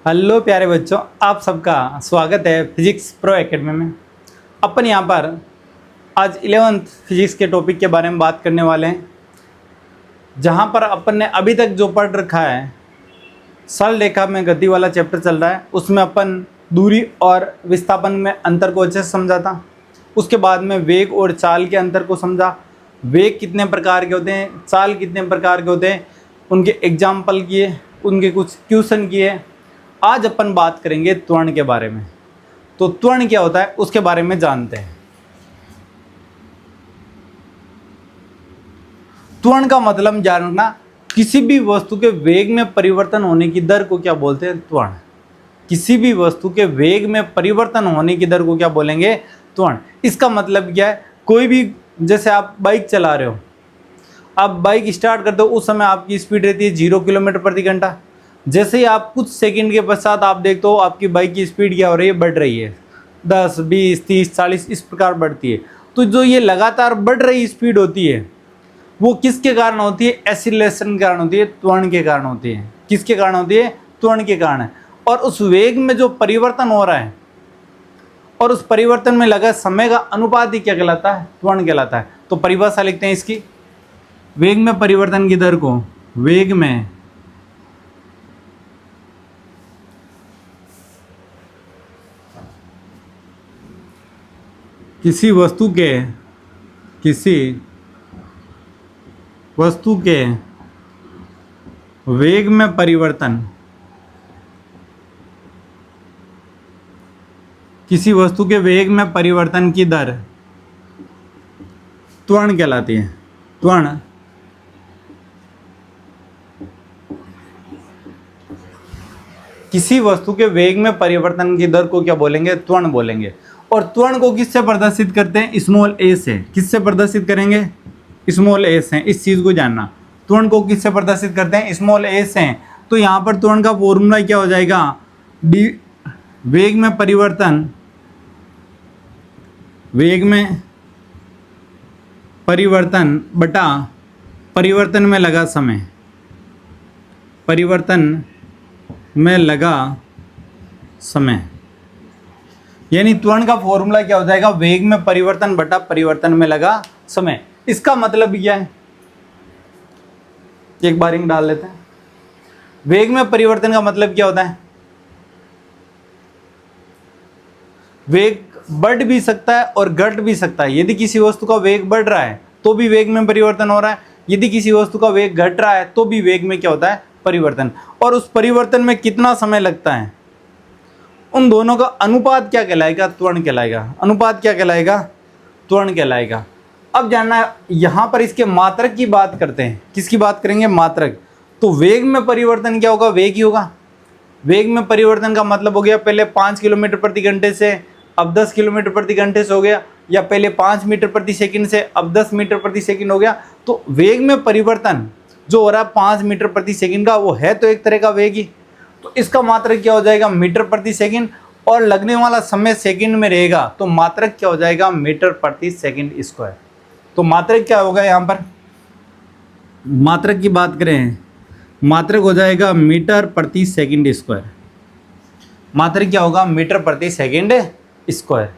Hello प्यारे बच्चों, आप सबका स्वागत है फिजिक्स प्रो एकेडमी में। अपन यहाँ पर आज 11th फिजिक्स के टॉपिक के बारे में बात करने वाले हैं, जहाँ पर अपन ने अभी तक जो पढ़ रखा है सरल रेखा में गति वाला चैप्टर चल रहा है। उसमें अपन दूरी और विस्थापन में अंतर को अच्छे से समझा था। उसके बाद में वेग और चाल के अंतर को समझा। वेग कितने प्रकार के होते हैं, चाल कितने प्रकार के होते हैं, उनके एग्जाम्पल किए, उनके कुछ क्वेश्चन किए। आज अपन बात करेंगे त्वरण के बारे में। तो त्वरण क्या होता है उसके बारे में जानते हैं। त्वरण का मतलब जानना, किसी भी वस्तु के वेग में परिवर्तन होने की दर को क्या बोलते हैं? त्वरण। किसी भी वस्तु के वेग में परिवर्तन होने की दर को क्या बोलेंगे? त्वरण। इसका मतलब क्या है? कोई भी, जैसे आप बाइक चला रहे हो, आप बाइक स्टार्ट करते हो, उस समय आपकी स्पीड रहती है 0 किलोमीटर प्रति घंटा। जैसे ही आप कुछ सेकंड के पश्चात आप देखते हो आपकी बाइक की स्पीड क्या हो रही है? बढ़ रही है। 10, 20, 30, 40 इस प्रकार बढ़ती है। तो जो ये लगातार बढ़ रही स्पीड होती है वो किसके कारण होती है? एक्सीलरेशन के कारण होती है, त्वरण के कारण होती है। किसके कारण होती है? त्वरण के कारण है। और उस वेग में जो परिवर्तन हो रहा है और उस परिवर्तन में लगा समय का अनुपात ही क्या कहलाता है? त्वरण कहलाता है। तो परिभाषा लिखते हैं इसकी। वेग में परिवर्तन की दर को, वेग में किसी वस्तु के वेग में परिवर्तन, किसी वस्तु के वेग में परिवर्तन की दर त्वरण कहलाती है। त्वरण किसी वस्तु के वेग में परिवर्तन की दर को क्या बोलेंगे? त्वरण बोलेंगे। और त्वरण को किससे प्रदर्शित करते हैं? स्मॉल ए से। किससे प्रदर्शित करेंगे? स्मॉल ए से। इस चीज को जानना, त्वरण को किससे प्रदर्शित करते हैं? स्मॉल ए से। तो यहाँ पर त्वरण का फॉर्मूला क्या हो जाएगा? डी, वेग में परिवर्तन, वेग में परिवर्तन बटा परिवर्तन में लगा समय, परिवर्तन में लगा समय। यानी त्वरण का फॉर्मूला क्या हो जाएगा? वेग में परिवर्तन बटा परिवर्तन में लगा समय। इसका मतलब क्या है? एक बार इंक डाल लेते हैं। वेग में परिवर्तन का मतलब क्या होता है? वेग बढ़ भी सकता है और घट भी सकता है। यदि किसी वस्तु का वेग बढ़ रहा है तो भी वेग में परिवर्तन हो रहा है, यदि किसी वस्तु का वेग घट रहा है तो भी वेग में क्या होता है? परिवर्तन। और उस परिवर्तन में कितना समय लगता है, उन दोनों का अनुपात क्या कहलाएगा? त्वरण कहलाएगा। अनुपात क्या कहलाएगा? त्वरण कहलाएगा। अब जानना, यहां पर इसके मात्रक की बात करते हैं। किसकी बात करेंगे? मात्रक। तो वेग में परिवर्तन क्या होगा? वेग ही होगा। वेग में परिवर्तन का मतलब हो गया, पहले 5 किलोमीटर प्रति घंटे से अब 10 किलोमीटर प्रति घंटे से हो गया, या पहले 5 मीटर प्रति सेकंड से अब 10 मीटर प्रति सेकंड हो गया। तो वेग में परिवर्तन जो हो रहा है 5 मीटर प्रति सेकंड का, वो है तो एक तरह का वेग ही। तो इसका मात्रक क्या हो जाएगा? मीटर प्रति सेकंड। और लगने वाला समय सेकंड में रहेगा तो मात्रक क्या हो जाएगा? मीटर प्रति सेकंड स्क्वायर। तो मात्रक क्या होगा? यहाँ पर मात्रक की बात करें, मात्रक हो जाएगा मीटर प्रति सेकंड स्क्वायर। मात्रक क्या होगा? मीटर प्रति सेकंड स्क्वायर।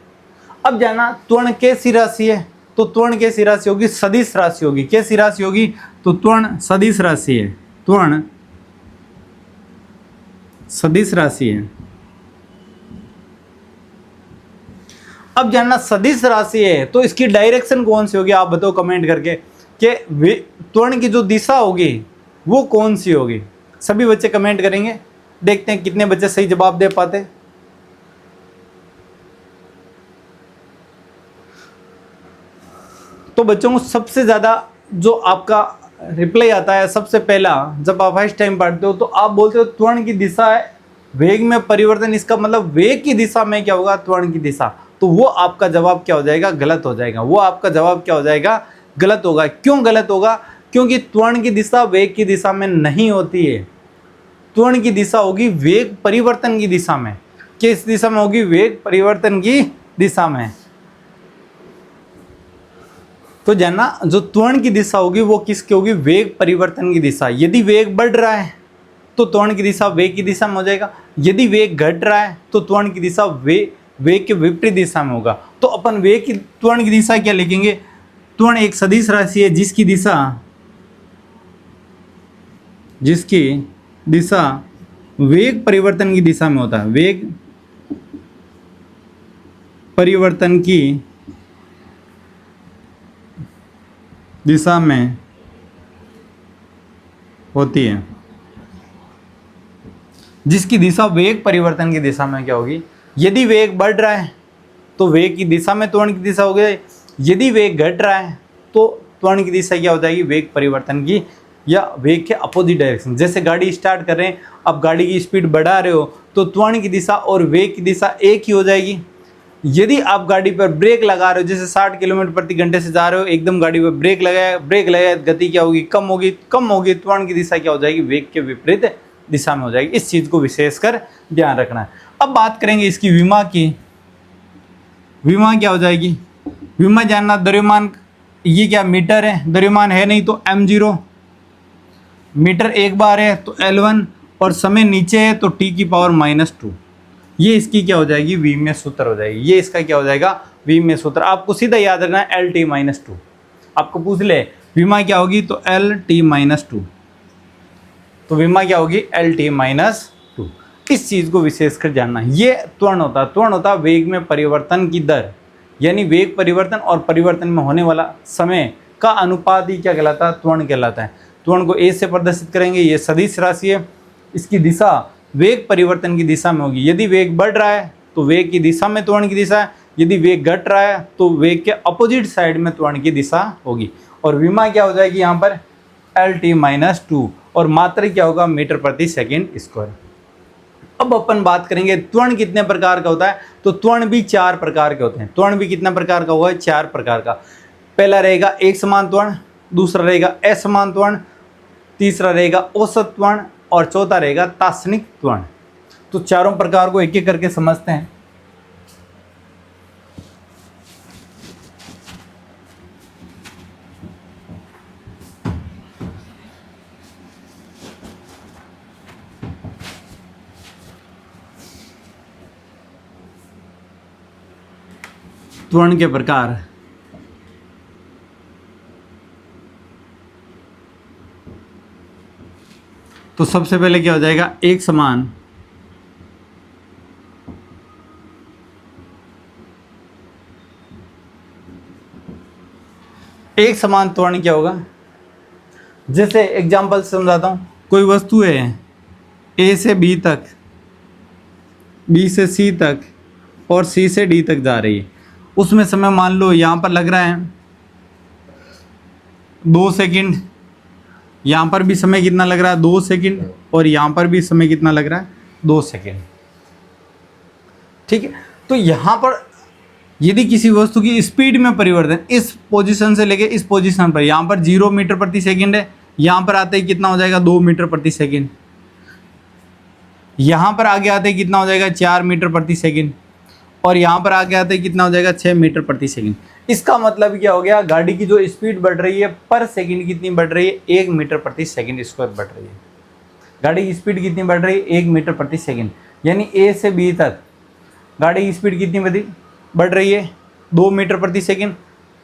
अब जाना, त्वरण कैसी राशि है? तो त्वरण कैसी राशि होगी? सदिश राशि होगी। कैसी राशि होगी? तो त्वरण सदिश राशि है। त्वरण सदिश राशि है। अब जानना, सदिश राशि है तो इसकी डायरेक्शन कौन सी होगी? आप बताओ कमेंट करके कि त्वरण की जो दिशा होगी वो कौन सी होगी। सभी बच्चे कमेंट करेंगे, देखते हैं कितने बच्चे सही जवाब दे पाते। तो बच्चों को सबसे ज्यादा जो आपका रिप्लाई आता है सबसे पहला, जब आप फर्स्ट टाइम पढ़ते हो तो आप बोलते हो त्वरण की दिशा है वेग में परिवर्तन। इसका मतलब वेग की दिशा में क्या होगा? त्वरण की दिशा। तो वो आपका जवाब क्या हो जाएगा? गलत हो जाएगा। वो आपका जवाब क्या हो जाएगा? गलत होगा। क्यों गलत होगा? क्योंकि त्वरण की दिशा वेग की दिशा में नहीं होती है। त्वरण की दिशा होगी वेग परिवर्तन की दिशा में। किस दिशा में होगी? वेग परिवर्तन की दिशा में। तो जानना, जो त्वरण की दिशा होगी वो किसकी होगी? वेग परिवर्तन की दिशा। यदि वेग बढ़ रहा है तो त्वरण की दिशा वेग की दिशा में हो जाएगा। यदि वेग घट रहा है तो त्वरण की दिशा वेग के विपरीत दिशा में होगा। तो अपन वेग की त्वरण की दिशा क्या लिखेंगे? त्वरण एक सदिश राशि है जिसकी दिशा वेग परिवर्तन की दिशा में होता है। वेग परिवर्तन की दिशा में होती है, जिसकी दिशा वेग परिवर्तन की दिशा में क्या होगी? यदि वेग बढ़ रहा है तो वेग की दिशा में त्वरण की दिशा होगी। यदि वेग घट रहा है तो त्वरण की दिशा क्या हो जाएगी? वेग परिवर्तन की या वेग के अपोजिट डायरेक्शन। जैसे गाड़ी स्टार्ट कर रहे हैं, अब गाड़ी की स्पीड बढ़ा रहे हो तो त्वरण की दिशा और वेग की दिशा एक ही हो जाएगी। यदि आप गाड़ी पर ब्रेक लगा रहे हो, जैसे 60 किलोमीटर प्रति घंटे से जा रहे हो, एकदम गाड़ी पर ब्रेक लगाया, गति क्या होगी? कम होगी, त्वरण की दिशा क्या हो जाएगी? वेग के विपरीत दिशा में हो जाएगी। इस चीज को विशेषकर ध्यान रखना है। अब बात करेंगे इसकी विमा की। विमा क्या हो जाएगी? विमा जानना, द्रव्यमान, ये क्या मीटर है, द्रव्यमान है नहीं तो m0, मीटर एक बार है तो L1, और समय नीचे है तो t की पावर -2। ये इसकी क्या हो जाएगी? v में सूत्र हो जाएगी। ये इसका क्या हो जाएगा? v में सूत्र। आपको सीधा याद रखना है LT-2। आपको पूछ ले विमा क्या होगी तो LT-2। तो विमा क्या होगी? LT-2। इस चीज को विशेषकर जानना है। ये त्वरण होता है वेग में परिवर्तन की दर, यानी वेग परिवर्तन और परिवर्तन में होने वाला समय का अनुपात ही क्या कहलाता है? त्वरण कहलाता है। त्वरण को ए से प्रदर्शित करेंगे। ये सदिश राशि है, इसकी दिशा वेग परिवर्तन की दिशा में होगी। यदि वेग बढ़ रहा है तो वेग की दिशा में त्वरण की दिशा है, यदि वेग घट रहा है तो वेग के अपोजिट साइड में त्वरण की दिशा होगी। और विमा क्या हो जाएगी यहाँ पर? LT-2, और मात्रा क्या होगा? मीटर प्रति सेकेंड स्क्वायर। अब अपन बात करेंगे त्वरण कितने प्रकार का होता है। तो त्वरण भी 4 प्रकार के होते हैं। त्वरण भी कितना प्रकार का होगा? 4 प्रकार का। पहला रहेगा एक समान त्वरण, दूसरा रहेगा असमान त्वरण, तीसरा रहेगा औसत त्वरण, और चौथा रहेगा तात्क्षणिक त्वरण। तो चारों प्रकार को एक एक करके समझते हैं। त्वरण के प्रकार। तो सबसे पहले क्या हो जाएगा? एक समान त्वरण क्या होगा? जैसे एग्जांपल से समझाता हूं। कोई वस्तु है A से B तक, B से C तक और C से D तक जा रही है। उसमें समय मान लो यहाँ पर लग रहा है 2 सेकंड, यहाँ पर भी समय कितना लग रहा है? 2 सेकंड, और यहाँ पर भी समय कितना लग रहा है? 2 सेकंड। ठीक है। तो यहाँ पर यदि किसी वस्तु की स्पीड में परिवर्तन इस पोजीशन से लेके इस पोजीशन पर, यहाँ पर 0 मीटर प्रति सेकंड है, यहाँ पर आते ही कितना हो जाएगा? 2 मीटर प्रति सेकंड। यहाँ पर आगे आते ही कितना हो जाएगा? 4 मीटर प्रति सेकंड, और यहाँ पर आगे आते ही कितना हो जाएगा? 6 मीटर प्रति सेकंड। इसका मतलब क्या हो गया? गाड़ी की जो स्पीड बढ़ रही है पर सेकंड कितनी बढ़ रही है? 1 मीटर प्रति सेकंड स्क्वायर बढ़ रही है। गाड़ी की स्पीड कितनी बढ़ रही है? 1 मीटर प्रति सेकंड। यानी A से B तक गाड़ी की स्पीड कितनी बढ़ रही है? 2 मीटर प्रति सेकंड।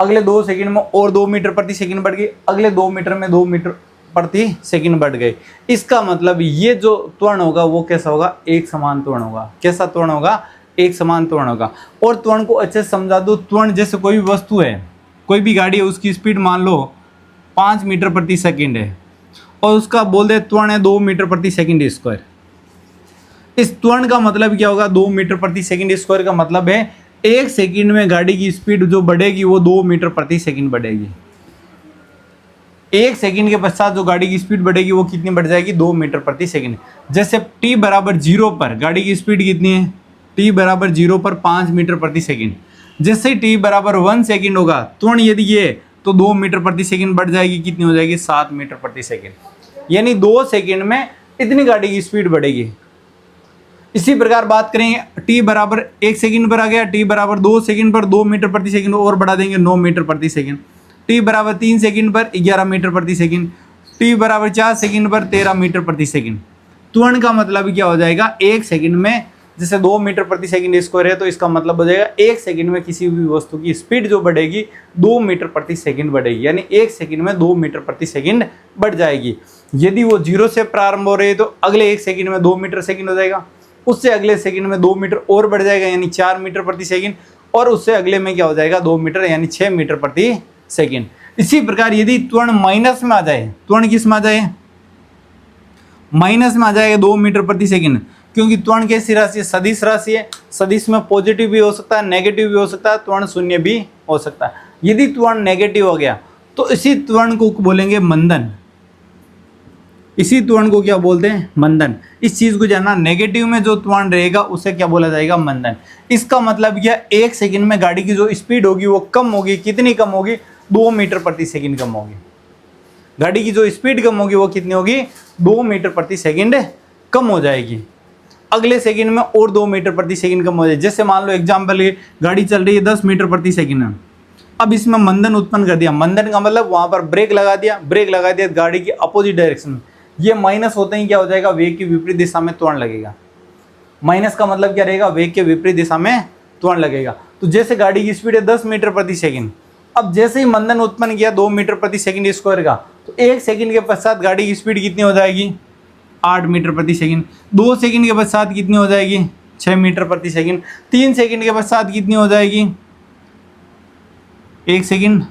अगले 2 सेकंड में और 2 मीटर प्रति सेकंड बढ़ गई, अगले 2 मीटर में 2 मीटर प्रति सेकंड बढ़ गए। इसका मतलब ये जो त्वरण होगा वो कैसा होगा? एक समान त्वरण होगा। कैसा त्वरण होगा? एक समान त्वरण होगा। और त्वरण को अच्छे से समझा दो। त्वरण जैसे कोई भी वस्तु है, कोई भी गाड़ी है, उसकी स्पीड मान लो 5 मीटर प्रति सेकंड है, और उसका बोल दे त्वरण है 2 मीटर प्रति सेकंड स्क्वायर। इस त्वरण का मतलब क्या होगा? 2 मीटर प्रति सेकंड स्क्वायर का मतलब है 1 सेकंड में गाड़ी की स्पीड जो बढ़ेगी वो 2 मीटर प्रति सेकंड बढ़ेगी। 1 सेकंड के पश्चात जो गाड़ी की स्पीड बढ़ेगी वो कितनी बढ़ जाएगी? 2 मीटर प्रति सेकंड। जैसे t बराबर 0 पर गाड़ी की स्पीड कितनी है? t बराबर 0 पर 5 मीटर प्रति सेकंड। जैसे t बराबर 1 सेकंड होगा, त्वरण यदि ये तो 2 मीटर प्रति सेकंड बढ़ जाएगी, कितनी हो जाएगी? 7 मीटर प्रति सेकंड। यानी 2 सेकंड में इतनी गाड़ी की स्पीड बढ़ेगी। इसी प्रकार बात करेंगे, t बराबर 1 सेकंड पर आ गया, t बराबर 2 सेकंड पर 2 मीटर प्रति सेकंड और बढ़ा देंगे 9 मीटर प्रति सेकंड। t बराबर 3 सेकंड पर 11 मीटर प्रति सेकंड। t बराबर 4 सेकंड पर 13 मीटर प्रति सेकंड। त्वरण का मतलब क्या हो जाएगा, 1 सेकंड में, जैसे 2 मीटर प्रति सेकंड स्क्वायर है तो इसका मतलब हो जाएगा 1 सेकंड में किसी भी वस्तु की स्पीड जो बढ़ेगी 2 मीटर प्रति सेकंड बढ़ेगी, यानी 1 सेकंड में 2 मीटर प्रति सेकंड बढ़ जाएगी। यदि वो 0 से प्रारंभ हो रही है तो अगले 1 सेकंड में 2 मीटर सेकंड हो जाएगा, उससे अगले सेकंड में 2 मीटर और बढ़ जाएगा यानी 4 मीटर प्रति सेकंड, और उससे अगले में क्या हो जाएगा 2 मीटर यानी 6 मीटर प्रति सेकंड। इसी प्रकार यदि त्वरण माइनस में आ जाए, त्वरण किस में आ जाए, माइनस में आ जाएगा 2 मीटर प्रति सेकंड, क्योंकि त्वरण कैसी राशि है, सदिश राशि है, सदिश में पॉजिटिव भी हो सकता है, नेगेटिव भी हो सकता है, त्वरण शून्य भी हो सकता है। यदि त्वरण नेगेटिव हो गया तो इसी त्वरण को बोलेंगे मंदन, इसी त्वरण को क्या बोलते हैं, मंदन। इस चीज को जानना, नेगेटिव में जो त्वरण रहेगा उसे क्या बोला जाएगा, मंदन। इसका मतलब क्या, 1 सेकंड में गाड़ी की जो स्पीड होगी वो कम होगी, कितनी कम होगी, 2 मीटर प्रति सेकंड कम होगी। गाड़ी की जो स्पीड कम होगी वो कितनी होगी, 2 मीटर प्रति सेकंड कम हो जाएगी। अगले सेकंड में और 2 मीटर प्रति सेकंड कम हो जाए। जैसे मान लो एग्जाम्पल है, गाड़ी चल रही है 10 मीटर प्रति सेकंड, अब इसमें मंदन उत्पन्न कर दिया। मंदन का मतलब वहां पर ब्रेक लगा दिया, ब्रेक लगा दिया गाड़ी की अपोजिट डायरेक्शन में, ये माइनस होते ही क्या हो जाएगा, वेग की विपरीत दिशा में त्वरण लगेगा। माइनस का मतलब क्या रहेगा, वेग के विपरीत दिशा में त्वरण लगेगा। तो जैसे गाड़ी की स्पीड है 10 मीटर प्रति सेकंड, अब जैसे ही मंदन उत्पन्न किया 2 मीटर प्रति सेकंड स्क्वायर का, तो 1 सेकंड के पश्चात गाड़ी की स्पीड कितनी हो जाएगी, 8 मीटर प्रति सेकंड। 2 सेकंड के पश्चात कितनी हो जाएगी, 6 मीटर प्रति सेकंड। 3 सेकंड के पश्चात कितनी हो जाएगी, 1 सेकंड,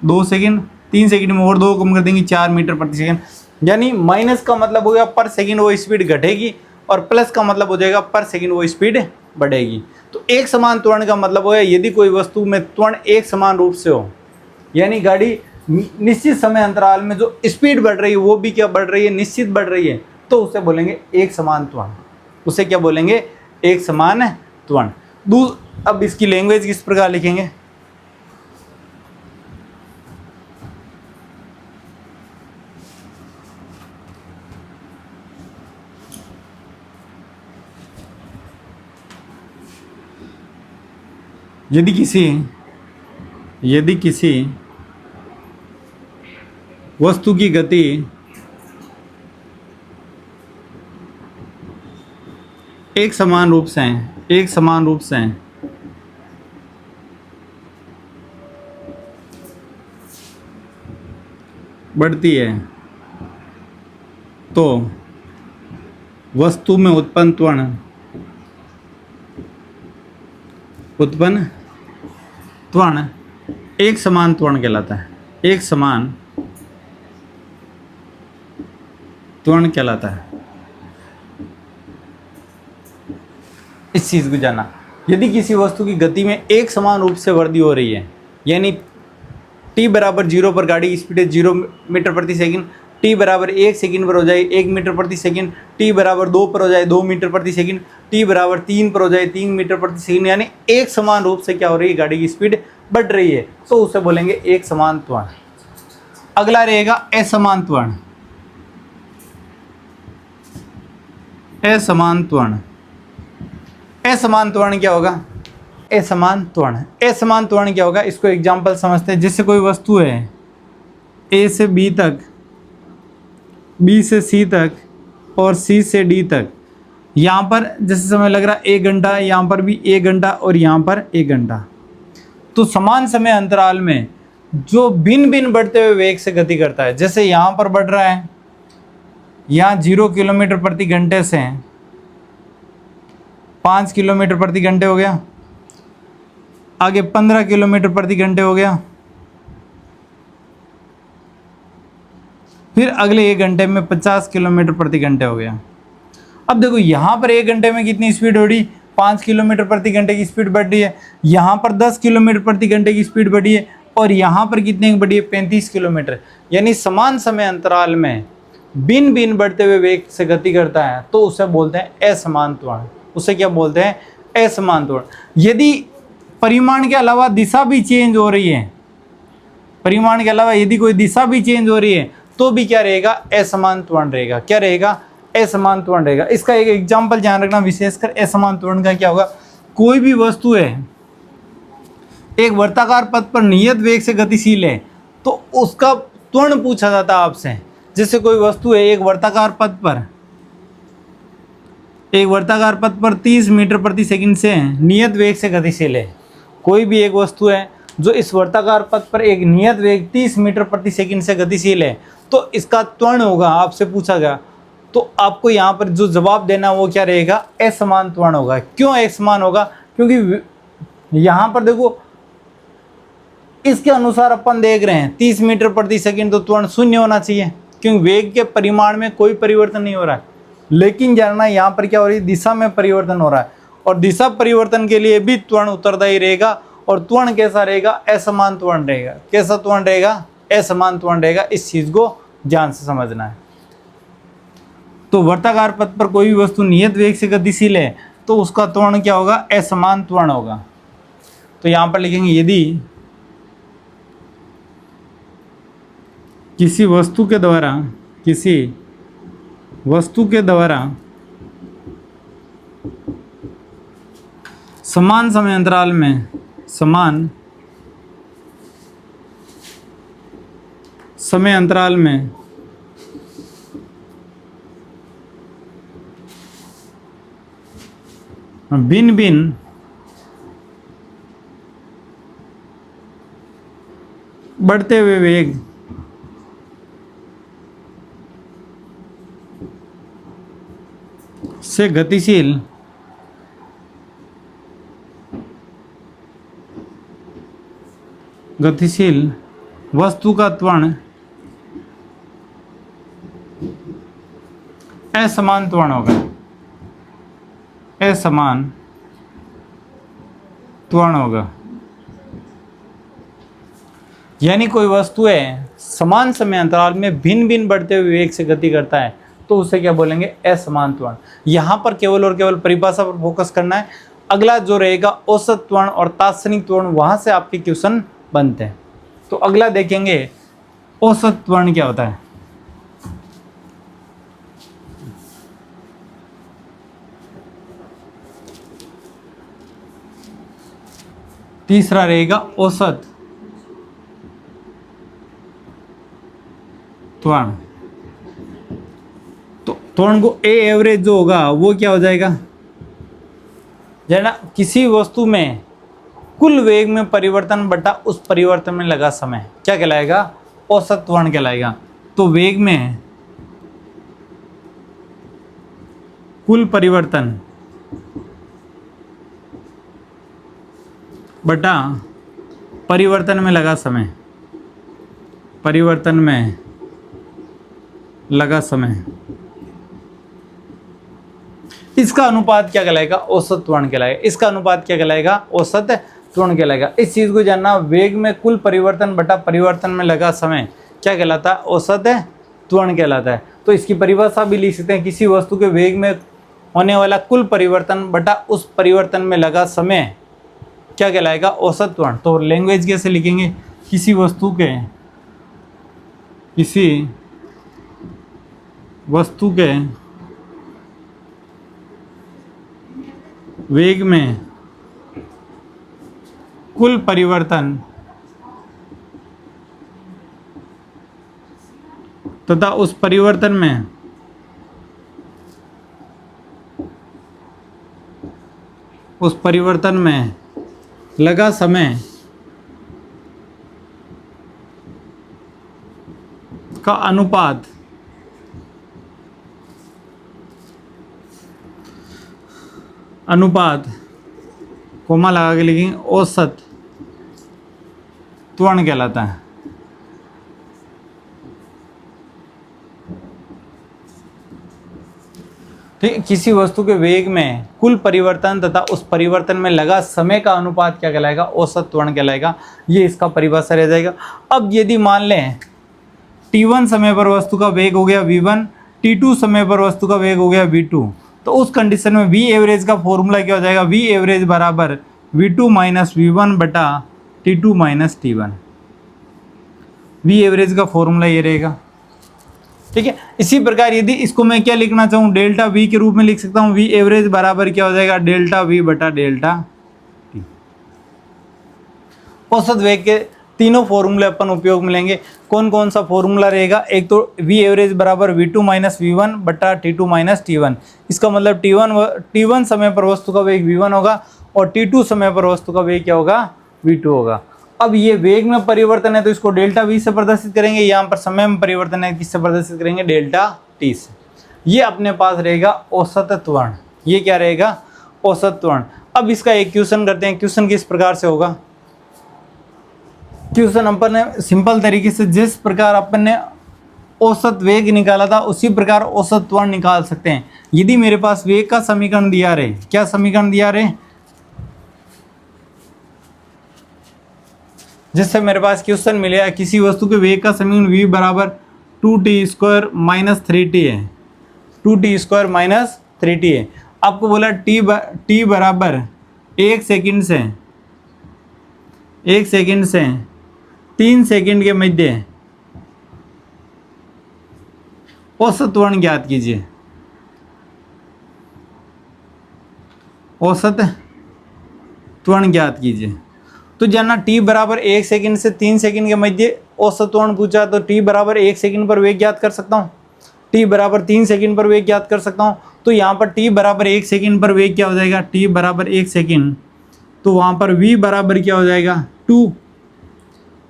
2 सेकंड, 3 सेकंड में और 2 कम कर देंगे, 4 मीटर प्रति सेकंड। यानी माइनस का मतलब हो गया पर सेकंड वो स्पीड घटेगी, और प्लस का मतलब हो जाएगा पर सेकंड वो स्पीड बढ़ेगी। तो एक समान त्वरण का मतलब हो गया, यदि कोई वस्तु में त्वरण एक समान रूप से हो, यानी गाड़ी निश्चित समय अंतराल में जो स्पीड बढ़ रही है वो भी क्या बढ़ रही है, निश्चित बढ़ रही है, तो उसे बोलेंगे एक समान त्वरण। उसे क्या बोलेंगे, एक समान त्वरण। अब इसकी लैंग्वेज किस प्रकार लिखेंगे, यदि किसी वस्तु की गति एक समान रूप से बढ़ती है तो वस्तु में उत्पन्न त्वरण एक समान त्वरण कहलाता है, एक समान त्वरण कहलाता है। इस चीज को जानना, यदि किसी वस्तु की गति में एक समान रूप से वृद्धि हो रही है, यानी t बराबर 0 पर गाड़ी की स्पीड है 0 मीटर प्रति सेकंड, t बराबर 1 सेकंड पर हो जाए 1 मीटर प्रति सेकंड, t बराबर 2 पर हो जाए 2 मीटर प्रति सेकंड, t बराबर 3 पर हो जाए 3 मीटर प्रति सेकंड, यानी एक समान रूप से क्या हो रही है, गाड़ी की स्पीड बढ़ रही है, तो उसे बोलेंगे एक समान त्वरण। अगला रहेगा असमान त्वरण। असमान त्वरण, असमान त्वरण क्या होगा, असमान त्वरण क्या होगा, इसको एग्जांपल समझते हैं। जैसे कोई वस्तु है A से B तक, B से C तक और C से D तक, यहाँ पर जैसे समय लग रहा है 1 घंटा, यहाँ पर भी 1 घंटा और यहाँ पर 1 घंटा, तो समान समय अंतराल में जो भिन्न भिन्न बढ़ते हुए वेग से गति करता है, जैसे यहाँ पर बढ़ रहा है, यहाँ 0 किलोमीटर प्रति घंटे से 5 किलोमीटर प्रति घंटे हो गया, आगे 15 किलोमीटर प्रति घंटे हो गया, फिर अगले 1 घंटे में 50 किलोमीटर प्रति घंटे हो गया। अब देखो यहाँ पर 1 घंटे में कितनी स्पीड हो रही, 5 किलोमीटर प्रति घंटे की स्पीड बढ़ रही है, यहाँ पर 10 किलोमीटर प्रति घंटे की स्पीड बढ़ी है, और यहाँ पर कितने की बढ़ी है, 35 किलोमीटर। यानी समान समय अंतराल में भिन्न भिन्न बढ़ते हुए वेग से गति करता है, तो उसे बोलते हैं असमान त्वरण। उसे क्या बोलते हैं, असमान त्वरण। यदि परिमाण के अलावा दिशा भी चेंज हो रही है, परिमाण के अलावा यदि कोई दिशा भी चेंज हो रही है, तो भी क्या रहेगा, असमान त्वरण रहेगा। क्या रहेगा, असमान त्वरण रहेगा। इसका एक एग्जांपल ध्यान रखना, विशेषकर असमान त्वरण का क्या होगा, कोई भी वस्तु है एक वर्ताकार पथ पर नियत वेग से गतिशील है, तो उसका त्वरण पूछा जाता है आपसे। जैसे कोई वस्तु है एक वर्ताकार पथ पर एक वर्ताकार पथ पर 30 मीटर प्रति सेकंड से नियत वेग से गतिशील है। कोई भी एक वस्तु है जो इस वर्ताकार पथ पर एक नियत वेग 30 मीटर प्रति सेकंड से गतिशील है, तो इसका त्वरण होगा, आपसे पूछा गया, तो आपको यहाँ पर जो जवाब देना वो क्या रहेगा, असमान त्वरण होगा। क्यों असमान होगा? क्योंकि यहाँ पर देखो इसके अनुसार अपन देख रहे हैं 30 मीटर प्रति सेकंड, तो त्वरण शून्य होना चाहिए क्योंकि वेग के परिमाण में कोई परिवर्तन नहीं हो रहा है। लेकिन जानना यहाँ पर क्या हो रही है, दिशा में परिवर्तन हो रहा है, और दिशा परिवर्तन के लिए भी त्वरण उत्तरदायी रहेगा। और त्वरण कैसा रहेगा? असमान त्वरण रहेगा। कैसा त्वरण रहेगा? असमान त्वरण रहेगा। इस चीज को ध्यान से समझना है। तो वर्ताकार पथ पर कोई भी वस्तु नियत वेग से गतिशील है तो उसका त्वरण क्या होगा? असमान त्वरण होगा। तो यहां पर लिखेंगे यदि किसी वस्तु के द्वारा समान समय अंतराल में भिन्न भिन्न बढ़ते हुए वेग से गतिशील वस्तु का त्वरण असमान त्वरण होगा। असमान त्वरण होगा। यानी कोई वस्तु है समान समय अंतराल में भिन्न भिन्न बढ़ते हुए वेग से गति करता है तो उसे क्या बोलेंगे? असमान त्वरण। यहां पर केवल और केवल परिभाषा पर फोकस करना है। अगला जो रहेगा औसत त्वरण और तात्क्षणिक त्वरण, वहां से आपके क्वेश्चन बनते हैं। तो अगला देखेंगे औसत त्वरण क्या होता है। तीसरा रहेगा औसत त्वरण। तो त्वरण को ए एवरेज जो होगा वो क्या हो जाएगा? जना किसी वस्तु में कुल वेग में परिवर्तन बटा उस परिवर्तन में लगा समय क्या कहलाएगा? औसत त्वरण कहलाएगा। तो वेग में कुल परिवर्तन बटा परिवर्तन में लगा समय, परिवर्तन में लगा समय, इसका अनुपात क्या कहलाएगा? औसत त्वरण कहलाएगा। इसका अनुपात क्या कहलाएगा? औसत त्वरण कहलाएगा। इस चीज को जानना, वेग में कुल परिवर्तन बटा परिवर्तन में लगा समय क्या कहलाता है? औसत त्वरण कहलाता है। तो इसकी परिभाषा भी लिख सकते हैं, किसी वस्तु के वेग में होने वाला कुल परिवर्तन बटा उस परिवर्तन में लगा समय क्या कहलाएगा? औसत त्वरण। तो लैंग्वेज कैसे लिखेंगे? किसी वस्तु के वेग में कुल परिवर्तन तथा उस परिवर्तन में लगा समय का अनुपात कोमा लगा के लिखेंगे औसत त्वरण कहलाता है। ठीक, किसी वस्तु के वेग में कुल परिवर्तन तथा उस परिवर्तन में लगा समय का अनुपात क्या कहलाएगा? औसत त्वरण कहलाएगा। ये इसका परिभाषा रह जाएगा। अब यदि मान लें t1 समय पर वस्तु का वेग हो गया v1, t2 समय पर वस्तु का वेग हो गया v2, तो उस कंडीशन में v एवरेज का फॉर्मूला क्या हो जाएगा? v एवरेज बराबर v2 माइनस v1 बटा t2 minus t1। v average का फॉर्मूला ये रहेगा। ठीक है। इसी प्रकार यदि इसको मैं क्या लिखना चाहूँ, डेल्टा v के रूप में लिख सकता हूँ। v एवरेज बराबर क्या हो जाएगा? डेल्टा v बटा डेल्टा t। औसत वेग के तीनों फॉर्मूले अपन उपयोग में लेंगे। कौन कौन सा फॉर्मूला रहेगा? एक तो वी एवरेज बराबर V2 माइनस V1 बटा T2 माइनस T1। इसका मतलब T1 समय पर वस्तु का वेग V1 होगा और T2 समय पर वस्तु का वेग क्या होगा? V2 होगा। अब ये वेग में परिवर्तन है तो इसको डेल्टा V से प्रदर्शित करेंगे, यहाँ पर समय में परिवर्तन है किससे प्रदर्शित करेंगे? डेल्टा T से। ये अपने पास रहेगा औसत त्वरण। ये क्या रहेगा? औसत त्वरण। अब इसका एक क्वेश्चन करते हैं। क्वेश्चन किस प्रकार से होगा? क्वेश्चन अपन ने सिंपल तरीके से जिस प्रकार अपन ने औसत वेग निकाला था उसी प्रकार औसत त्वरण निकाल सकते हैं। यदि मेरे पास वेग का समीकरण दिया रहे, क्या समीकरण दिया रहे? जिससे मेरे पास क्वेश्चन मिलेगा किसी वस्तु के वेग का समीकरण v बराबर 2t² माइनस 3t है। 2t² माइनस 3t है। आपको बोला t बराबर 1 सेकंड से 3 सेकंड के मध्य औसत त्वरण ज्ञात कीजिए। औसत त्वरण ज्ञात कीजिए। तो जानना t बराबर 1 सेकंड से 3 सेकंड के मध्य औसत त्वरण पूछा तो t बराबर 1 सेकंड पर वेग ज्ञात कर सकता हूँ, t बराबर 3 सेकंड पर वेग ज्ञात कर सकता हूँ। तो यहाँ पर t बराबर 1 सेकंड पर वेग क्या हो जाएगा? t बराबर 1 सेकंड, तो वहाँ पर v बराबर क्या हो जाएगा? 2,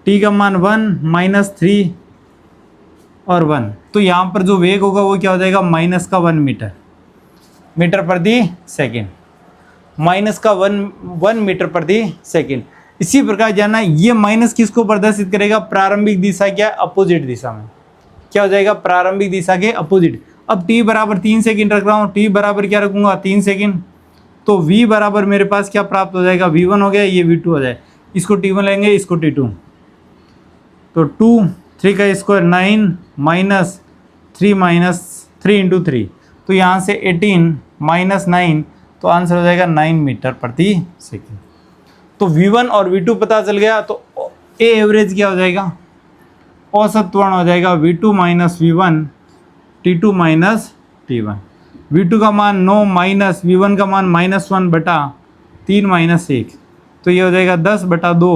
t का मान 1 माइनस 3 और 1। तो यहाँ पर जो वेग होगा वो क्या हो जाएगा? माइनस का 1 मीटर प्रति सेकेंड, माइनस का 1 मीटर प्रति सेकेंड। इसी प्रकार जानना ये माइनस किसको प्रदर्शित करेगा? प्रारंभिक दिशा क्या? अपोजिट दिशा में। क्या हो जाएगा? प्रारंभिक दिशा के अपोजिट। अब t बराबर 3 सेकंड रख रहा हूँ, t बराबर क्या रखूंगा? 3 सेकंड। तो v बराबर मेरे पास क्या प्राप्त हो जाएगा? v1 हो गया, ये v2 हो जाए। इसको t1 लेंगे, इसको t2। तो 2 3 का स्क्वायर 9 माइनस 3 इंटू 3, तो यहाँ से 18 माइनस 9, तो आंसर हो जाएगा 9 मीटर प्रति सेकेंड। तो v1 और v2 पता चल गया। तो ए एवरेज क्या हो जाएगा? औसत त्वरण हो जाएगा v2 minus v1 t2 minus t1। v2 का मान 9 माइनस v1 का मान -1 बटा 3 माइनस 1, तो ये हो जाएगा 10 बटा 2,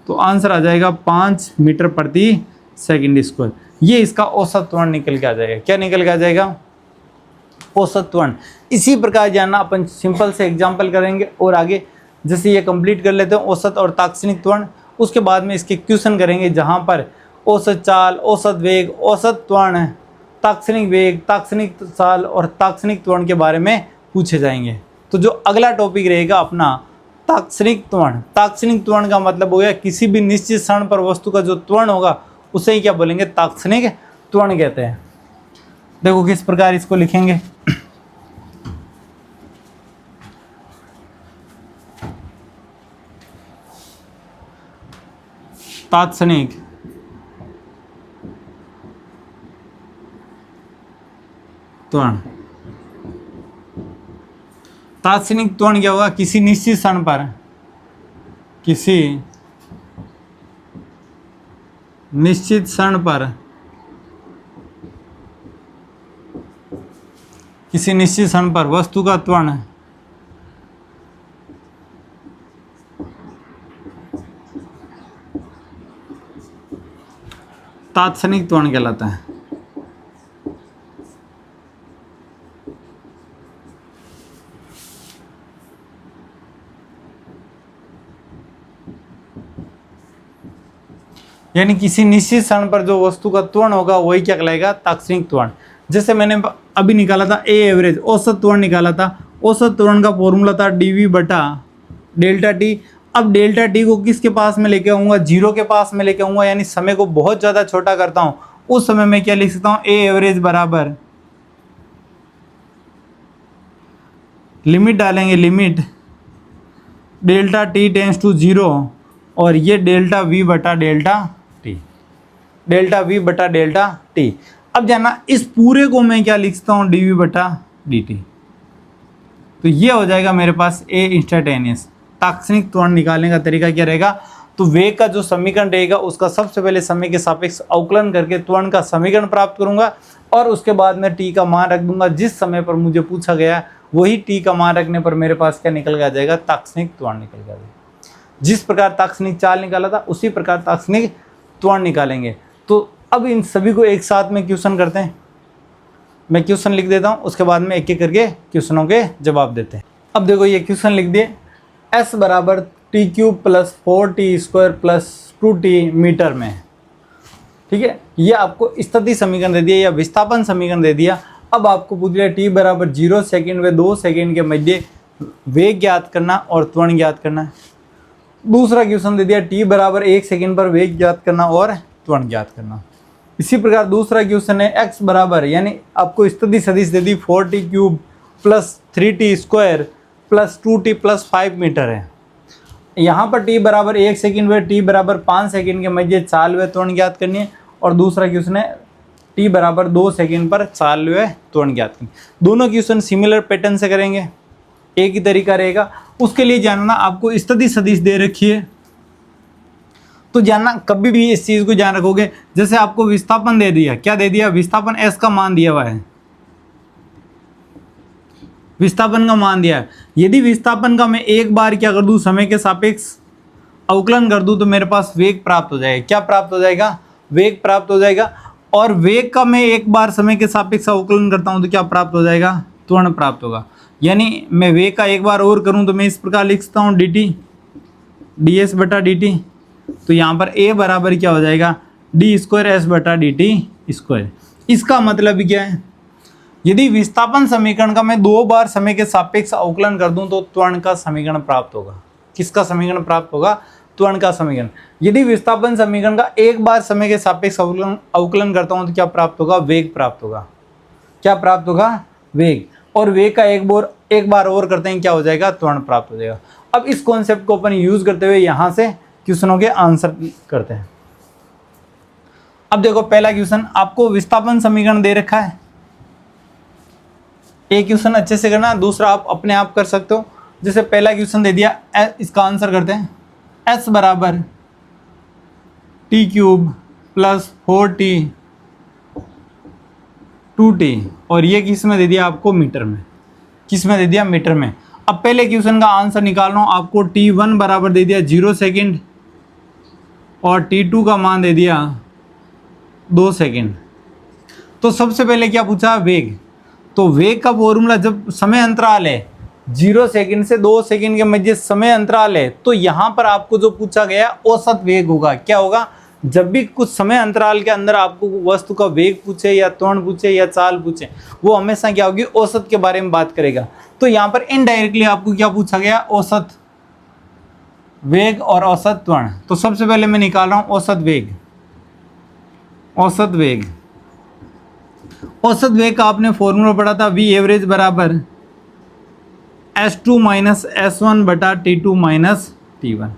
तो आंसर आ जाएगा 5 मीटर प्रति सेकेंड स्क्वायर। ये इसका औसत त्वरण निकल के आ जाएगा। क्या निकल के आ जाएगा? औसत त्वरण। इसी प्रकार जानना अपन सिंपल से एग्जाम्पल करेंगे और आगे जैसे ये कंप्लीट कर लेते हैं औसत और तात्क्षणिक त्वरण, उसके बाद में इसके क्वेश्चन करेंगे जहाँ पर औसत चाल, औसत वेग, औसत त्वरण, तात्क्षणिक वेग, तात्क्षणिक चाल और तात्क्षणिक त्वरण के बारे में पूछे जाएंगे। तो जो अगला टॉपिक रहेगा अपना तात्क्षणिक त्वरण। तात्क्षणिक त्वरण का मतलब हो गया किसी भी निश्चित क्षण पर वस्तु का जो त्वरण होगा उसे ही क्या बोलेंगे? तात्क्षणिक त्वरण कहते हैं। देखो किस प्रकार इसको लिखेंगे। तात्क्षणिक त्वरण। तात्क्षणिक त्वरण क्या होगा? किसी निश्चित क्षण पर, किसी निश्चित क्षण पर, किसी निश्चित क्षण पर वस्तु का त्वरण तात्क्षणिक त्वरण कहलाता है। यानी किसी निश्चित क्षण पर जो वस्तु का त्वरण होगा वही क्या कहलाएगा? तात्क्षणिक त्वरण। जैसे मैंने अभी निकाला था ए एवरेज, औसत त्वरण निकाला था। औसत त्वरण का फॉर्मूला था dv बटा डेल्टा टी। अब डेल्टा टी को किसके पास में लेके आऊँगा? 0 के पास में लेके आऊँगा, यानी समय को बहुत ज़्यादा छोटा करता हूँ। उस समय में क्या लिख सकता हूँ? ए एवरेज बराबर लिमिट डालेंगे, limit delta t tends to 0 और ये डेल्टा वी बटा डेल्टा टी, डेल्टा वी बटा डेल्टा टी। अब जानना इस पूरे को मैं क्या लिखता हूँ? डी वी बटा डी टी। तो ये हो जाएगा मेरे पास ए इंस्टेंटेनियस। तात्क्षणिक त्वरण निकालने का तरीका क्या रहेगा? तो वेग का जो समीकरण रहेगा उसका सबसे पहले समय के सापेक्ष अवकलन करके त्वरण का समीकरण प्राप्त करूंगा और उसके बाद में टी का मान रख दूंगा। जिस समय पर मुझे पूछा गया वही टी का मान रखने पर मेरे पास क्या निकल के आ जाएगा? तात्क्षणिक त्वरण निकल के आ जाएगा। जिस प्रकार तात्क्षणिक चाल निकाला था उसी प्रकार तात्क्षणिक त्वरण निकालेंगे। तो अब इन सभी को एक साथ में क्वेश्चन करते हैं। मैं क्वेश्चन लिख देता हूँ, उसके बाद में एक एक करके क्वेश्चनों के जवाब देते हैं। अब देखो ये क्वेश्चन लिख दिए, s बराबर t³ plus 4t² plus 2t metre में है। ठीक है, ये आपको स्थिति समीकरण दे दिया या विस्थापन समीकरण दे दिया। अब आपको पूछ लिया t बराबर 0 सेकेंड व 2 सेकेंड के मध्य वेग ज्ञात करना और त्वरण ज्ञात करना है। दूसरा क्वेश्चन दे दिया t बराबर 1 सेकेंड पर वेग ज्ञात करना और त्वरण ज्ञात करना। इसी प्रकार दूसरा क्वेश्चन है x बराबर, यानी आपको स्थिति सदिश दे दी 4t³ plus 3t² plus 2t plus 5 metre है। यहाँ पर t बराबर 1 सेकेंड व t बराबर 5 सेकेंड के मध्य चाल व त्वरण ज्ञात करनी है। और दूसरा क्वेश्चन है t बराबर 2 सेकेंड पर चाल व त्वरण ज्ञात करनी। दोनों क्वेश्चन सिमिलर पैटर्न से करेंगे, एक ही तरीका रहेगा। उसके लिए जानना आपको स्थिति सदिश दे रखी है, तो जानना कभी भी इस चीज़ को ध्यान रखोगे। जैसे आपको विस्थापन दे दिया, क्या दे दिया, विस्थापन s का मान दिया हुआ है, विस्थापन का मान दिया है। यदि विस्थापन का मैं एक बार क्या कर दूं, समय के सापेक्ष अवकलन कर दूं, तो मेरे पास वेग प्राप्त हो जाएगा। क्या प्राप्त हो जाएगा, वेग प्राप्त हो जाएगा। और वेग का मैं एक बार समय के सापेक्ष अवकलन करता हूं तो क्या प्राप्त हो जाएगा, त्वरण प्राप्त होगा। यानी मैं वेग का एक बार और करूं तो मैं इस प्रकार लिख सकता हूं dt ds बटा dt। तो यहाँ पर a बराबर क्या हो जाएगा, d² s बटा dt²। इसका मतलब क्या है, यदि विस्थापन समीकरण का मैं 2 बार समय के सापेक्ष अवकलन कर दूं तो त्वरण का समीकरण प्राप्त होगा। किसका समीकरण प्राप्त होगा, त्वरण का समीकरण। यदि विस्थापन समीकरण का एक बार समय के सापेक्ष अवकलन करता हूं तो क्या प्राप्त होगा, वेग प्राप्त होगा। क्या प्राप्त होगा, वेग। और वेग का एक बार और करते हैं, क्या हो जाएगा, त्वरण प्राप्त हो जाएगा। अब इस कॉन्सेप्ट को अपन यूज करते हुए यहाँ से क्वेश्चनों के आंसर करते हैं। अब देखो पहला क्वेश्चन, आपको विस्थापन समीकरण दे रखा है। एक क्वेश्चन अच्छे से करना, दूसरा आप अपने आप कर सकते हो। जैसे पहला क्वेश्चन दे दिया, इसका आंसर करते हैं। s बराबर t³ प्लस 4t 2t, और ये किस में दे दिया आपको, मीटर में। किस में दे दिया, मीटर में। अब पहले क्वेश्चन का आंसर निकाल रहा हूँ। आपको t1 बराबर दे दिया 0 सेकेंड और t2 का मान दे दिया 2 सेकेंड। तो सबसे पहले क्या पूछा, वेग। तो वेग का फॉर्मूला, जब समय अंतराल है 0 सेकेंड से 2 सेकेंड के मध्य समय अंतराल है, तो यहाँ पर आपको जो पूछा गया औसत वेग होगा। क्या होगा, जब भी कुछ समय अंतराल के अंदर आपको वस्तु का वेग पूछे या त्वरण पूछे या चाल पूछे, वो हमेशा क्या होगी, औसत के बारे में बात करेगा। तो यहाँ पर इनडायरेक्टली आपको क्या पूछा गया, औसत वेग और औसत त्वरण। तो सबसे पहले मैं निकाल रहा हूँ औसत वेग। औसत वेग, औसत वेग का आपने फॉर्मूला पढ़ा था, v एवरेज बराबर s2 माइनस s1 बटा t2 माइनस t1।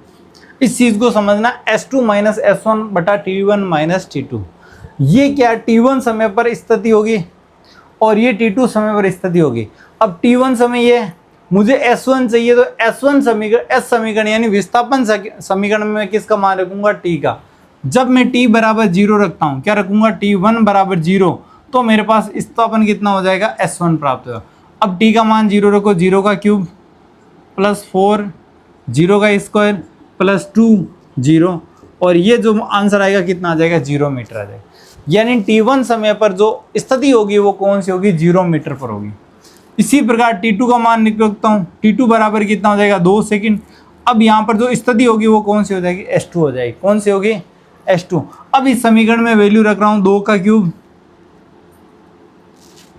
इस चीज़ को समझना, s2 माइनस s1 बटा t1 माइनस t2। ये क्या, t1 समय पर स्थिति होगी और ये t2 समय पर स्थिति होगी। अब t1 समय ये, मुझे s1 चाहिए, तो s1 समीकरण, s समीकरण यानी विस्थापन समीकरण में मैं किसका मान रखूंगा, t का। जब मैं t बराबर 0 रखता हूँ, क्या रखूंगा, t1 बराबर 0, तो मेरे पास विस्थापन कितना हो जाएगा, s1 प्राप्त होगा। अब t का मान 0 रखो, 0 का क्यूब प्लस 4, 0 का स्क्वायर प्लस 2 0, और ये जो आंसर आएगा कितना आ जाएगा, 0 मीटर आ जाएगा। यानी t1 समय पर जो स्थिति होगी वो कौन सी होगी, 0 मीटर पर होगी। इसी प्रकार t2 का मान निकल सकता हूँ, t2 बराबर कितना हो जाएगा, 2 सेकेंड। अब यहाँ पर जो स्थिति होगी वो कौन सी हो जाएगी, s2 हो जाएगी। कौन सी होगी, s2। अब इस समीकरण में वैल्यू रख रहा हूँ 2 का क्यूब,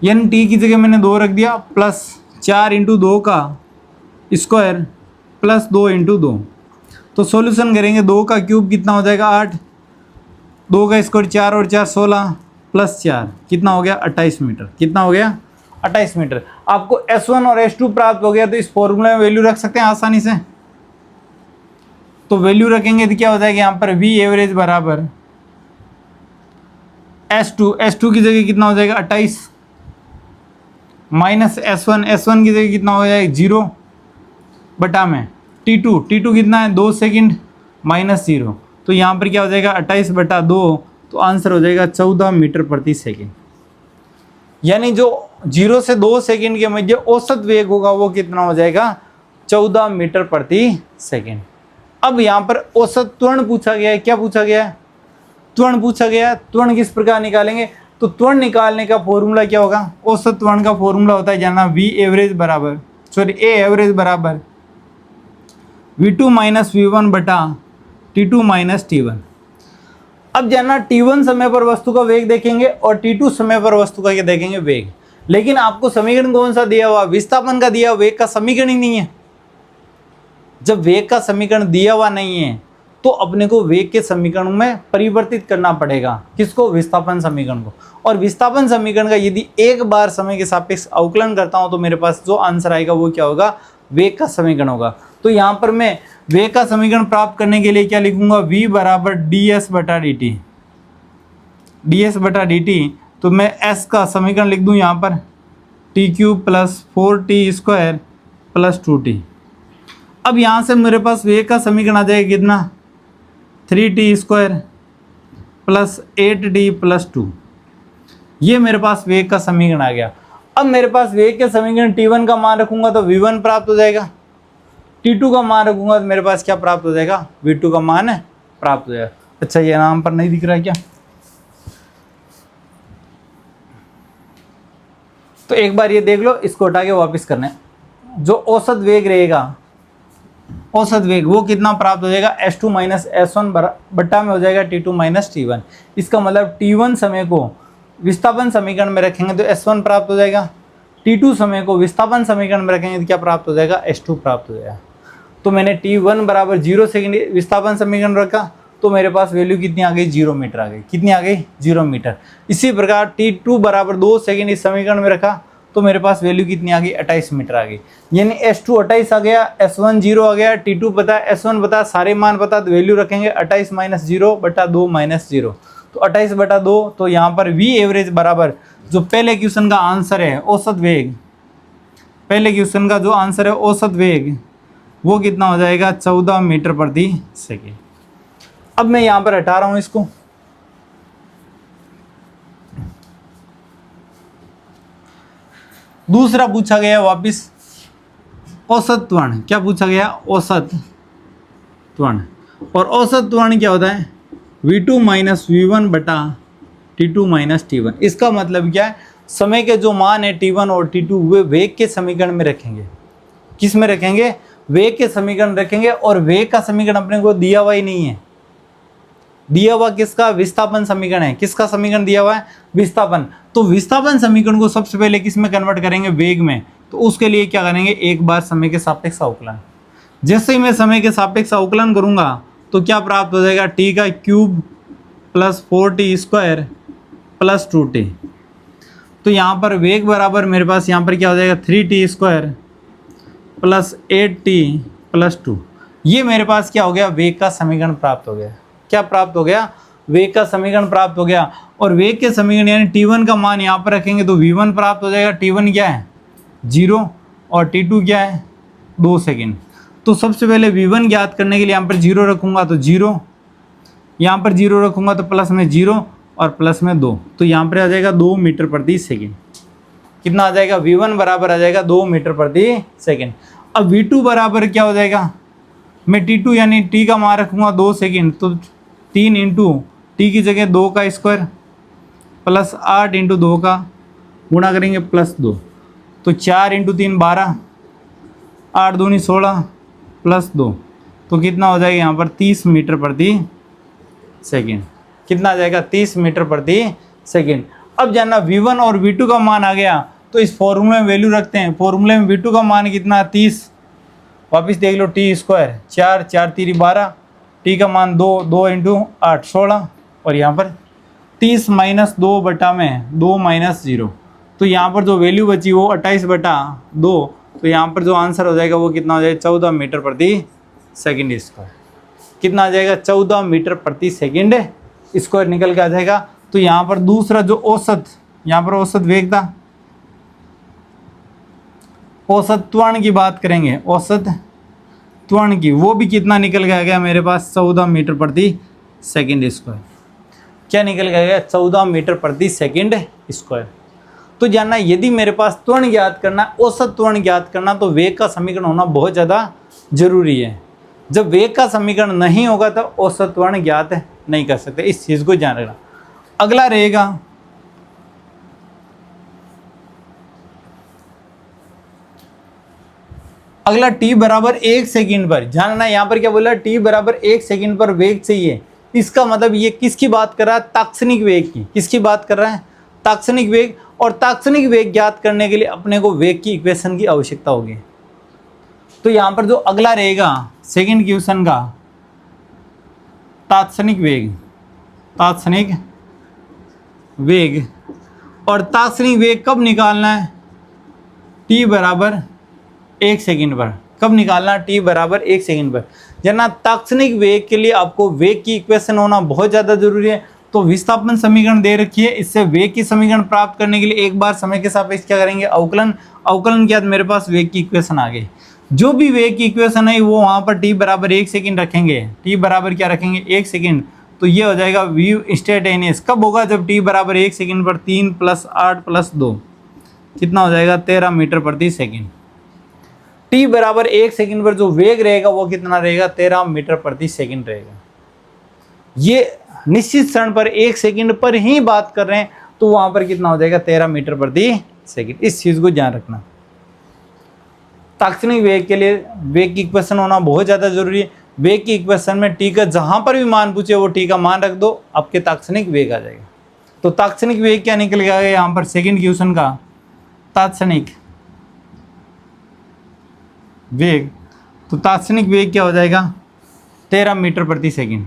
यानी t की जगह मैंने 2 रख दिया, प्लस 4 इंटू 2 का स्क्वायर प्लस 2 इंटू 2। तो सॉल्यूशन करेंगे, 2 का क्यूब कितना हो जाएगा 8, 2 का स्क्वायर 4 और 4 16 प्लस 4 कितना हो गया 28 मीटर। कितना हो गया 28 मीटर। आपको S1 और S2 प्राप्त हो गया, तो इस फॉर्मूले में वैल्यू रख सकते हैं आसानी से। तो वैल्यू रखेंगे तो क्या हो जाएगा, यहाँ पर V एवरेज बराबर S2 की जगह कितना हो जाएगा 28 माइनस S1 की जगह कितना हो जाएगा 0 बटा में T2 कितना है 2 सेकेंड माइनस 0, तो यहाँ पर क्या हो जाएगा 28 बटा 2, तो आंसर हो जाएगा 14 मीटर प्रति सेकेंड। यानी जो 0 से 2 सेकेंड के मध्य औसत वेग होगा वो कितना हो जाएगा 14 मीटर प्रति सेकेंड। अब यहाँ पर औसत त्वरण पूछा गया है। क्या पूछा गया है? त्वरण पूछा गया है। त्वरण किस प्रकार निकालेंगे? तो त्वरण निकालने का फॉर्मूला क्या होगा? औसत त्वरण का फॉर्मूला होता है जानना ए एवरेज बराबर V2 माइनस V1 बटा T2 माइनस T1। अब जानना T1 समय पर वस्तु का वेग देखेंगे और T2 समय पर वस्तु का क्या देखेंगे? वेग। लेकिन आपको समीकरण कौन सा दिया हुआ? विस्थापन का दिया, वेग का समीकरण ही नहीं है। जब वेग का समीकरण दिया हुआ नहीं है तो अपने को वेग के समीकरण में परिवर्तित करना पड़ेगा। किसको? विस्थापन समीकरण को। और विस्थापन समीकरण का यदि एक बार समय के सापेक्ष अवकलन करता हूं तो मेरे पास जो आंसर आएगा वो क्या होगा? वेग का समीकरण होगा। तो यहां पर मैं वेग का समीकरण प्राप्त करने के लिए क्या लिखूंगा? v बराबर ds बटा dt। तो मैं s का समीकरण लिख दूं यहाँ पर t cube plus 4t² plus 2t। अब यहाँ से मेरे पास वेग का समीकरण आ जाएगा कितना? 3t² plus 8t plus 2। ये मेरे पास वेग का समीकरण आ गया। अब मेरे पास वेग के समीकरण T1 का मान रखूंगा तो V1 प्राप्त हो जाएगा, T2 का मान रखूंगा तो मेरे पास क्या प्राप्त हो जाएगा? V2 का मान प्राप्त हो जाएगा। अच्छा, ये नाम पर नहीं दिख रहा है क्या? तो एक बार ये देख लो, इसको हटा के वापस करना है। जो औसत वेग रहेगा, औसत वेग वो कितना प्राप्त हो जाएगा? S2 माइनस S1 बट्टा में हो जाएगा T2 माइनस T1। इसका मतलब T1 समय को विस्थापन समीकरण में रखेंगे तो S1 प्राप्त हो जाएगा, T2 समय को विस्थापन समीकरण में रखेंगे तो क्या प्राप्त हो जाएगा? S2 प्राप्त हो जाएगा। तो मैंने T1 बराबर 0 सेकेंड विस्थापन समीकरण रखा तो मेरे पास वैल्यू कितनी आ गई? 0 मीटर आ गई। कितनी आ गई? 0 मीटर। इसी प्रकार T2 बराबर 2 सेकेंड इस समीकरण में रखा तो मेरे पास वैल्यू कितनी आ गई? 28 मीटर आ गई। यानी S2 28 आ गया, S1 0 आ गया, T2 पता, S1 पता, सारे मान पता, तो वैल्यू रखेंगे 28 माइनस 0 बटा 2 माइनस 0। तो 28 बटा 2, तो यहाँ पर V एवरेज बराबर जो पहले क्वेश्चन का आंसर है औसत वेग, पहले क्वेश्चन का जो आंसर है औसत वेग वो कितना हो जाएगा? 14 मीटर प्रति सेकेंड। अब मैं यहाँ पर हटा रहा हूँ इसको। दूसरा पूछा गया वापिस औसत त्वरण। क्या पूछा गया? औसत त्वरण। और औसत त्वरण क्या होता है? V2 माइनस V1 बटा T2 माइनस T1। इसका मतलब क्या है? समय के जो मान है T1 और T2 वे वेग के समीकरण में रखेंगे। किस में रखेंगे? वेग के समीकरण रखेंगे। और वेग का समीकरण अपने को दिया हुआ ही नहीं है। दिया हुआ किसका? विस्थापन समीकरण है। किसका समीकरण दिया हुआ है? विस्थापन। तो विस्थापन समीकरण को सबसे पहले किस में कन्वर्ट करेंगे? वेग में। तो उसके लिए क्या करेंगे? एक बार समय के सापेक्ष अवकलन। जैसे ही मैं समय के सापेक्ष अवकलन करूंगा तो क्या प्राप्त हो जाएगा? t का cube plus 4t² plus 2t। तो यहाँ पर वेग बराबर मेरे पास यहाँ पर क्या हो जाएगा? 3t² plus 8t plus 2। ये मेरे पास क्या हो गया? वेग का समीकरण प्राप्त हो गया। क्या प्राप्त हो गया? वेग का समीकरण प्राप्त हो गया। और वेग के समीकरण यानी T1 का मान यहाँ पर रखेंगे तो V1 प्राप्त हो जाएगा। T1 क्या है? 0 और T2 क्या है? 2 सेकेंड। तो सबसे पहले V1 ज्ञात करने के लिए यहाँ पर 0 रखूँगा तो 0, यहाँ पर 0 रखूँगा तो प्लस में 0 और प्लस में 2, तो यहाँ पर आ जाएगा 2 मीटर प्रति सेकेंड। कितना आ जाएगा? V1 बराबर आ जाएगा 2 मीटर प्रति सेकेंड। अब V2 बराबर क्या हो जाएगा? मैं T2 यानी T का मान रखूँगा 2 सेकेंड, तो 3 इंटू T की जगह 2 का स्क्वायर प्लस 8 इंटू 2 का गुणा करेंगे प्लस 2, तो 4 इंटू 3 12, 8 दूनी 16 प्लस 2, तो कितना हो जाएगा यहाँ पर? 30 मीटर प्रति सेकेंड। कितना आ जाएगा? 30 मीटर प्रति सेकेंड। अब जानना V1 और V2 का मान आ गया तो इस फॉर्मूले में वैल्यू रखते हैं। फॉर्मूले में V2 का मान कितना? 30। वापिस देख लो, T², 4 4 3 12, T का मान 2, 2 इंटू 8 16, और यहाँ पर 30 माइनस 2 बटा में 2 माइनस 0, तो यहाँ पर जो वैल्यू बची वो 28 बटा 2, तो यहाँ पर जो आंसर हो जाएगा वो कितना हो जाएगा? 14 मीटर प्रति सेकेंड स्क्वायर। कितना आ जाएगा? 14 मीटर प्रति सेकेंड स्क्वायर निकल के आ जाएगा। तो यहाँ पर दूसरा जो औसत, यहाँ पर औसत वेग था, औसत त्वरण की बात करेंगे, औसत त्वरण की, वो भी कितना निकल के आ गया मेरे पास? 14 मीटर प्रति सेकेंड स्क्वायर। क्या निकल के आ गया? 14 मीटर प्रति सेकेंड स्क्वायर। तो जानना, यदि मेरे पास त्वरण ज्ञात करना, औसत त्वरण ज्ञात करना, तो वेग का समीकरण होना बहुत ज़्यादा जरूरी है। जब वेग का समीकरण नहीं होगा तब औसत त्वरण ज्ञात नहीं कर सकते, इस चीज को ध्यान रखना। अगला रहेगा अगला t बराबर 1 सेकंड पर। जानना यहाँ पर क्या बोला, t बराबर 1 सेकंड पर वेग चाहिए। इसका मतलब ये किसकी बात कर रहा है, तात्क्षणिक वेग की। किसकी बात कर रहा है, तात्क्षणिक वेग। और तात्क्षणिक वेग ज्ञात करने के लिए अपने को वेग की इक्वेशन की आवश्यकता होगी। तो यहाँ पर जो अगला रहेगा सेकंड क्वेश्चन का, तात्क्षणिक वेग, तात्क्षणिक वेग। और तात्क्षणिक वेग कब निकालना है, t बराबर 1 सेकंड पर। कब निकालना, t बराबर 1 सेकंड पर। जना तात्क्षणिक वेग के लिए आपको वेग की इक्वेशन होना बहुत ज़्यादा जरूरी है। तो विस्थापन समीकरण दे रखी है, इससे वेग की समीकरण प्राप्त करने के लिए एक बार समय के सापेक्ष क्या करेंगे, अवकलन। अवकलन के बाद मेरे पास वेग की इक्वेशन आ गई। जो भी वेग की इक्वेशन है वो वहाँ पर t बराबर 1 सेकंड रखेंगे। t बराबर क्या रखेंगे, 1 सेकंड। तो ये हो जाएगा v इंस्टेंटेनियस। कब होगा, जब t बराबर 1 सेकंड पर 3 + 8 + 2 कितना हो जाएगा, 13 मीटर प्रति सेकंड। t बराबर 1 सेकंड पर जो वेग रहेगा वो कितना रहेगा, 13 मीटर प्रति सेकंड रहेगा। ये निश्चित क्षण पर 1 सेकंड पर ही बात कर रहे हैं, तो वहां पर कितना हो जाएगा, 13 मीटर प्रति सेकंड। इस चीज को ध्यान रखना। तात्क्षणिक वेग के लिए वेग की इक्वेशन होना बहुत ज्यादा जरूरी है। वेग की इक्वेशन में t का जहां पर भी मान पूछे वो t का मान रख दो, आपके तात्क्षणिक वेग आ जाएगा। तो तात्क्षणिक वेग क्या निकल गया यहाँ पर सेकंड क्वेश्चन का, तात्क्षणिक वेग। तो तात्क्षणिक वेग क्या हो जाएगा, 13 मीटर प्रति सेकंड,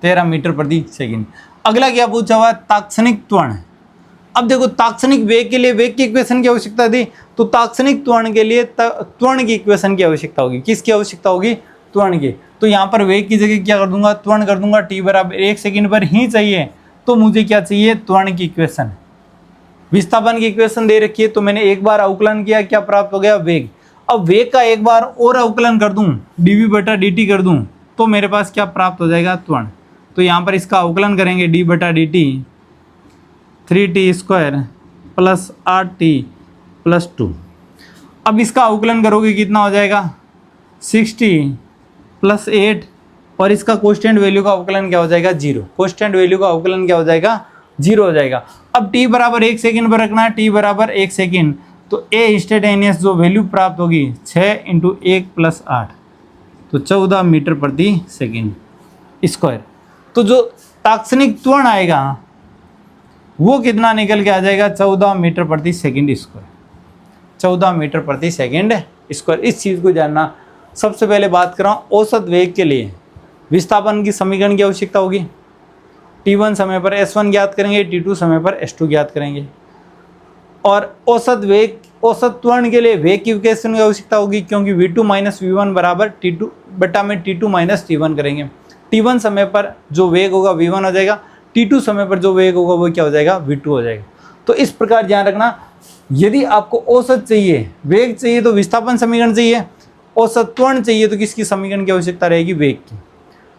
13 मीटर प्रति सेकंड। अगला क्या पूछा हुआ है, तात्क्षणिक त्वरण। अब देखो तात्क्षणिक वेग के लिए वेग की इक्वेशन की आवश्यकता थी, तो तात्क्षणिक त्वरण के लिए त्वरण की इक्वेशन की आवश्यकता होगी। किसकी आवश्यकता होगी, त्वरण की। तो यहाँ पर वेग की जगह क्या कर दूंगा, त्वरण कर दूंगा। t बराबर 1 सेकंड पर ही चाहिए, तो मुझे क्या चाहिए, त्वरण की इक्वेशन। विस्थापन की इक्वेशन दे रखी है, तो मैंने एक बार अवकलन किया, क्या प्राप्त हो गया, वेग। अब वेग का एक बार और अवकलन कर दूं, dv/dt कर दूं, तो मेरे पास क्या प्राप्त हो जाएगा, त्वरण। तो यहाँ पर इसका अवकलन करेंगे, d/dt 3t² + 8t + 2। अब इसका अवकलन करोगे कितना हो जाएगा, 60 + 8, और इसका कांस्टेंट वैल्यू का अवकलन क्या हो जाएगा, 0। कांस्टेंट वैल्यू का अवकलन क्या हो जाएगा, 0 हो जाएगा। अब t बराबर 1 सेकंड पर रखना है, t बराबर 1 सेकंड। तो a इंस्टेंटेनियस जो वैल्यू प्राप्त होगी 6 × 1 + 8, तो 14 मीटर प्रति सेकंड स्क्वायर। तो जो तात्क्षणिक त्वरण आएगा वो कितना निकल के आ जाएगा, 14 मीटर प्रति सेकंड स्क्वायर। 14 मीटर प्रति सेकंड स्क्वायर। इस चीज़ को जानना। सबसे पहले बात कर रहा हूँ औसत वेग के लिए विस्थापन की समीकरण की आवश्यकता होगी। t1 समय पर s1 ज्ञात करेंगे, t2 समय पर s2 ज्ञात करेंगे। और औसत वेग, औसत त्वरण के लिए वेग की इक्वेशन की आवश्यकता होगी, क्योंकि v2 - v1 बराबर t2 बटा में t2 - t1 करेंगे। t1 समय पर जो वेग होगा v1 हो जाएगा, t2 समय पर जो वेग होगा वो क्या हो जाएगा, v2 हो जाएगा। तो इस प्रकार ध्यान रखना, यदि आपको औसत चाहिए, वेग चाहिए तो विस्थापन समीकरण चाहिए, औसत त्वरण चाहिए तो किसकी समीकरण की आवश्यकता रहेगी, वेग की।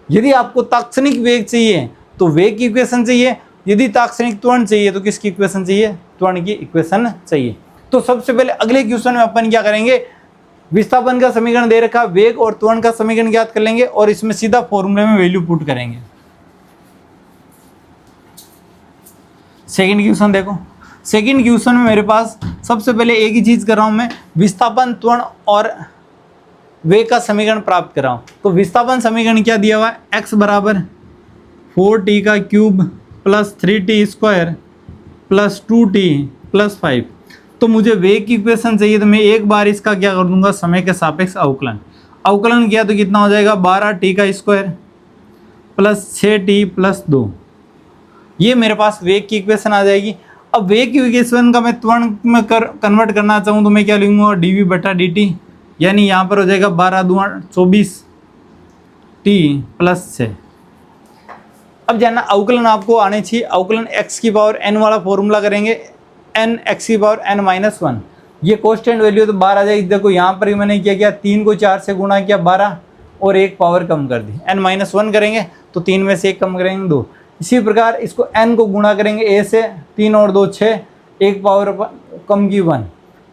यदि आपको तात्क्षणिक वेग चाहिए तो वेग की इक्वेशन चाहिए, यदि तात्क्षणिक त्वरण चाहिए तो किसकी इक्वेशन चाहिए, त्वरण की इक्वेशन चाहिए। तो सबसे पहले अगले क्वेश्चन में अपन क्या करेंगे, विस्थापन का समीकरण दे रखा, वेग और त्वरण का समीकरण ज्ञात कर लेंगे और इसमें सीधा फॉर्मूले में वैल्यू पुट करेंगे। सेकंड क्वेश्चन देखो, सेकंड क्वेश्चन में मेरे पास सबसे पहले एक ही चीज कर रहा हूं मैं, विस्थापन, त्वरण और वेग का समीकरण प्राप्त कर रहा हूं। तो विस्थापन समीकरण क्या दिया हुआ है, x बराबर 4t³ + 3t² + 2t + 5। तो मुझे वेग की इक्वेशन चाहिए, तो मैं एक बार इसका क्या कर दूंगा, समय के सापेक्ष अवकलन। अवकलन किया तो कितना हो जाएगा, 12t² + 6t + 2। ये मेरे पास वेग की इक्वेशन आ जाएगी। अब वेग की इक्वेशन का मैं त्वरण में कन्वर्ट करना चाहूँ तो मैं क्या लिखूंगा, dv/dt, यानी यहाँ पर हो जाएगा 12 × 2 = 24 t + 6। अब जानना अवकलन आपको आने चाहिए। अवकलन x⁴n वाला फॉर्मूला करेंगे, n x⁴n-1। ये कांस्टेंट वैल्यू तो 12 आ जाएगी। देखो यहाँ पर मैंने क्या किया, 3 को 4 से गुणा किया 12 और एक पावर कम कर दी, n-1 करेंगे तो 3 में से 1 कम करेंगे 2। इसी प्रकार इसको n को गुणा करेंगे a से, 3 और 2 6, एक पावर कम की 1,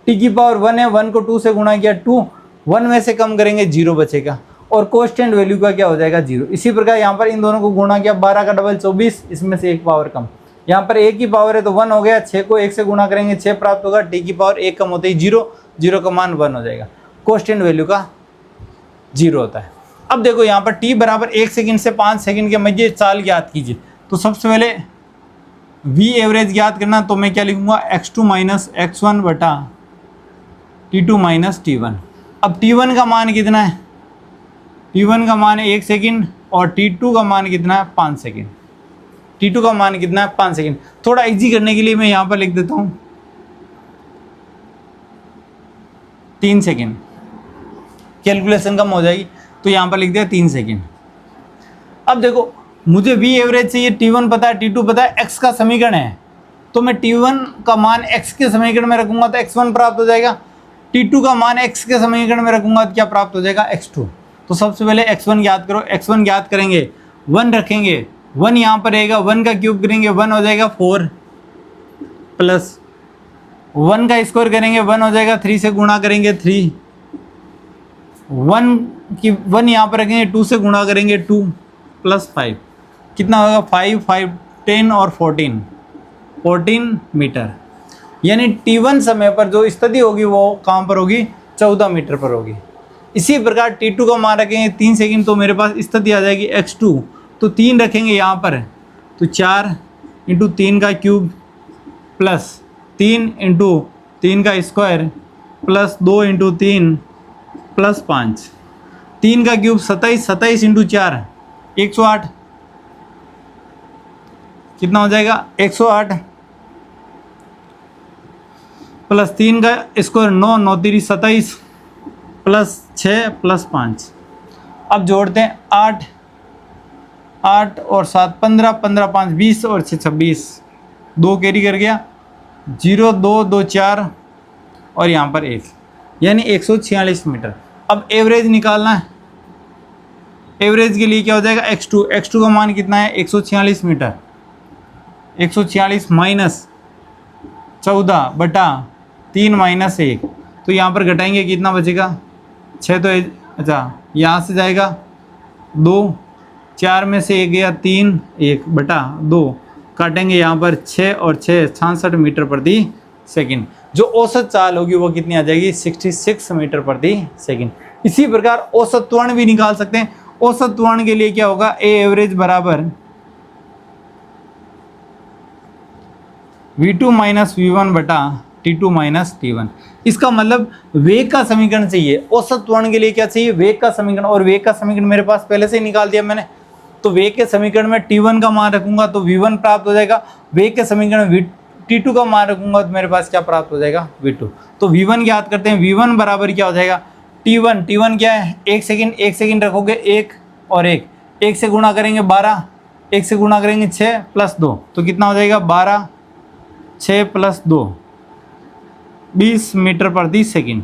t⁴ 1 है, 1 को 2 से गुणा किया 2, 1 में से कम करेंगे 0 बचेगा, और कांस्टेंट वैल्यू का क्या हो जाएगा 0। इसी प्रकार यहाँ पर इन दोनों को गुणा किया, 12 का डबल 24, इसमें से एक पावर कम, यहाँ पर 1 की पावर है तो 1 हो गया, 6 को 1 से गुणा करेंगे 6 प्राप्त होगा, t की पावर 1 कम होते ही 0, 0 का मान 1 हो जाएगा, कांस्टेंट वैल्यू का 0 होता है। अब देखो यहाँ पर t बराबर 1 सेकंड से 5 सेकंड के मध्य चाल ज्ञात कीजिए। तो सबसे पहले v एवरेज ज्ञात करना, तो मैं क्या लिखूंगा x2 माइनस x1 बटा t2 माइनस t1। अब t1 का मान कितना है, t1 का मान है 1 सेकंड और t2 का मान कितना है 5 सेकंड। t2 का मान कितना है 5 सेकंड। थोड़ा इजी करने के लिए मैं यहाँ पर लिख देता हूँ 3 सेकंड, कैलकुलेशन कम हो जाएगी, तो यहाँ पर लिख दिया 3 सेकंड। अब देखो मुझे v एवरेज से ये t1 पता है, t2 पता है, x का समीकरण है, तो मैं t1 का मान x के समीकरण में रखूंगा तो x1 प्राप्त हो जाएगा, t2 का मान x के समीकरण में रखूंगा तो क्या प्राप्त हो जाएगा x2। तो सबसे पहले x1 ज्ञात करो, x1 ज्ञात करेंगे 1 रखेंगे, 1 यहाँ पर रहेगा, 1 का क्यूब करेंगे 1 हो जाएगा 4, प्लस 1 का स्क्वायर करेंगे 1 हो जाएगा, 3 से गुणा करेंगे 3, 1 यहाँ पर रखेंगे 2 से गुणा करेंगे 2 प्लस 5, कितना होगा 5, 5, 10 और 14 मीटर। यानी t1 समय पर जो स्थिति होगी वो कहाँ पर होगी, 14 मीटर पर होगी। इसी प्रकार t2 का मान रखेंगे 3 सेकंड, तो मेरे पास स्थिति आ जाएगी x2, तो 3 रखेंगे यहाँ पर, तो 4 इंटू 3 का क्यूब प्लस 3 इंटू 3 का स्क्वायर प्लस 2 इंटू 3 प्लस 5, 3 का क्यूब 27, 27 इंटू 4 108, कितना हो जाएगा 108, प्लस 3 का स्क्वायर 9, 9 3 27 प्लस 6 प्लस 5। अब जोड़ते हैं 8, 8 और 7 15, 15 5 20 और 6 26, 2 कैरी कर गया, 0 2 2 4 और यहाँ पर 1, यानी 146 मीटर। अब एवरेज निकालना है, एवरेज के लिए क्या हो जाएगा x2, x2 का मान कितना है 146 मीटर, 146 माइनस 14 बटा 3 माइनस 1, तो यहाँ पर घटाएंगे कितना बचेगा 6, तो अच्छा यहाँ से जाएगा 2, 4 में से 1 गया 3, 1 बटा 2, काटेंगे यहाँ पर 6 और 6 66 मीटर प्रति सेकंड। जो औसत चाल होगी वो कितनी आ जाएगी 66 मीटर प्रति सेकंड। इसी प्रकार औसत त्वरण भी निकाल सकते हैं। औसत त्वरण के लिए क्या होगा, ए एवरेज बराबर v2 माइनस v1 बटा t2 माइनस t1। इसका मतलब वेग का समीकरण चाहिए। औसत त्वरण के लिए क्या चाहिए, वेग का समीकरण, और वेग का समीकरण मेरे पास पहले से ही निकाल दिया मैंने। तो वेग के समीकरण में t1 का मान रखूंगा तो v1 प्राप्त हो जाएगा, वेग के समीकरण में t2 का मान रखूंगा तो मेरे पास क्या प्राप्त हो जाएगा v2। तो v1 याद करते हैं, v1 बराबर क्या हो जाएगा t1 क्या है 1 सेकंड, 1 सेकंड रखोगे 1 और 1, 1 से गुणा करेंगे 12, 1 से गुणा करेंगे 6 प्लस 2, तो कितना हो जाएगा 12, 6 प्लस 2 20 मीटर प्रति सेकंड।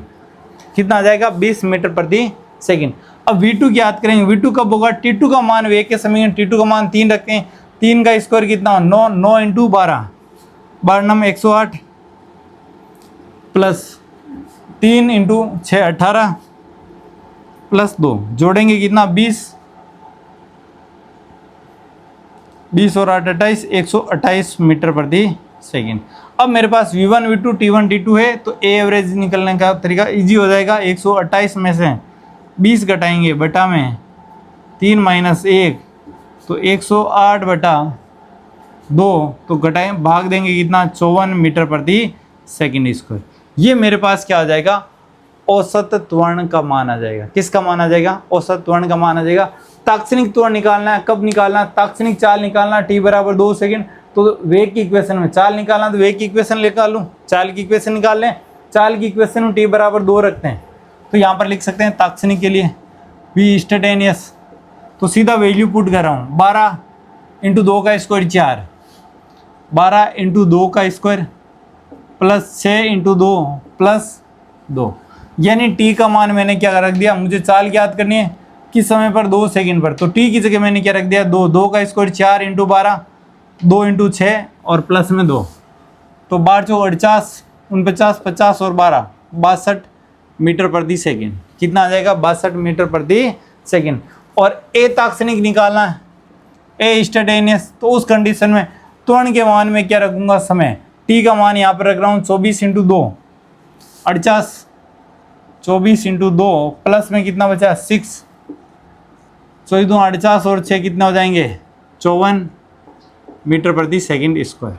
कितना आ जाएगा 20 मीटर प्रति सेकंड। अब v2 याद करेंगे, v2 कब होगा, t2 का मान वेग के समीकरण, t2 का मान 3 रखते हैं, 3 का स्क्वायर कितना 9, 9 इंटू 12, 12 नम 108 प्लस 3 इंटू 6 18 प्लस 2, जोड़ेंगे कितना 20, 20 और 8 28, 128 मीटर प्रति सेकंड। अब मेरे पास v1 v2 t1 t2 है, तो ए एवरेज निकलने का तरीका इजी हो जाएगा। 128 में से 20 घटाएंगे बटा में 3 माइनस 1, तो 108 बटा 2, तो घटाएं भाग देंगे कितना 54 मीटर प्रति सेकंड स्क्वायर। ये मेरे पास क्या आ जाएगा, औसत त्वरण का मान आ जाएगा। किसका मान आ जाएगा, औसत त्वरण का मान आ जाएगा। तात्क्षणिक त्वरण निकालना है, कब निकालना है, तात्क्षणिक चाल निकालना, t बराबर 2 सेकंड, तो वेग की इक्वेशन में चाल निकालना, तो वेग की इक्वेशन निकाल लूँ, चाल की इक्वेशन निकाल लें। चाल की इक्वेशन में t बराबर 2 रखते हैं, तो यहाँ पर लिख सकते हैं तात्क्षणिक के लिए v इंस्टेंटेनियस, तो सीधा वैल्यू पुट कर रहा हूँ, 12 इंटू 2 का स्क्वायर 4, 12 इंटू 2 का स्क्वायर प्लस 6 इंटू 2 प्लस 2, यानी t का मान मैंने क्या रख दिया, मुझे चाल याद करनी है किस समय पर 2 सेकंड पर, तो t की जगह मैंने क्या रख दिया 2, 2 का स्क्वायर 4 इंटू 12, 2 इंटू 6 और प्लस में 2, तो 12 48, 49, 50 और 12 62 मीटर प्रति सेकंड। कितना आ जाएगा? 62 मीटर प्रति सेकंड। और ए तात्क्षणिक निकालना है, ए इंस्टेंटेनियस। तो उस कंडीशन में त्वरण के मान में क्या रखूंगा? समय। टी का मान यहाँ पर रख रहा हूँ 24 × 2 48, 24 × 2 प्लस में कितना बचा? 6, 24 2 48 और 6 कितना हो जाएंगे? 54 मीटर प्रति सेकंड स्क्वायर।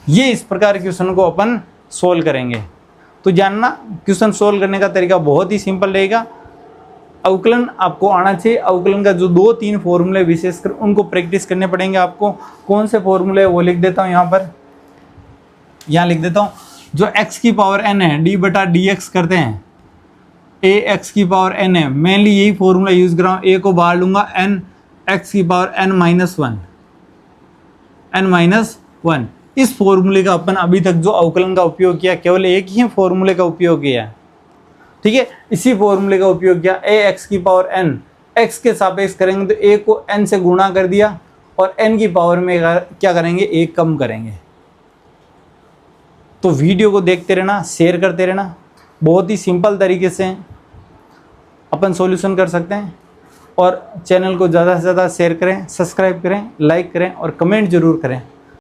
ये इस प्रकार के क्वेश्चन को अपन सोल्व करेंगे। तो जानना, क्वेश्चन सोल्व करने का तरीका बहुत ही सिंपल रहेगा। अवकलन आपको आना चाहिए। अवकलन का जो 2-3 फॉर्मूले विशेषकर उनको प्रैक्टिस करने पड़ेंगे आपको। कौन से फॉर्मूले वो लिख देता हूँ यहाँ पर, यहाँ लिख देता हूँ। जो x की पावर n है d/dx करते हैं, a x की पावर n है, मेनली यही फॉर्मूला यूज कर रहा हूँ। a को बाहर लूंगा, n x की पावर n-1 इस फॉर्मूले का अपन अभी तक जो अवकलन का उपयोग किया, केवल एक ही फॉर्मूले का उपयोग किया है, ठीक है। इसी फॉर्मूले का उपयोग किया। a x की पावर n, x के सापेक्ष करेंगे तो a को n से गुणा कर दिया और n की पावर में क्या करेंगे? 1 कम करेंगे। तो वीडियो को देखते रहना, शेयर करते रहना। बहुत ही सिंपल तरीके से अपन सॉल्यूशन कर सकते हैं। और चैनल को ज़्यादा से ज़्यादा शेयर करें, सब्सक्राइब करें, लाइक करें और कमेंट जरूर करें।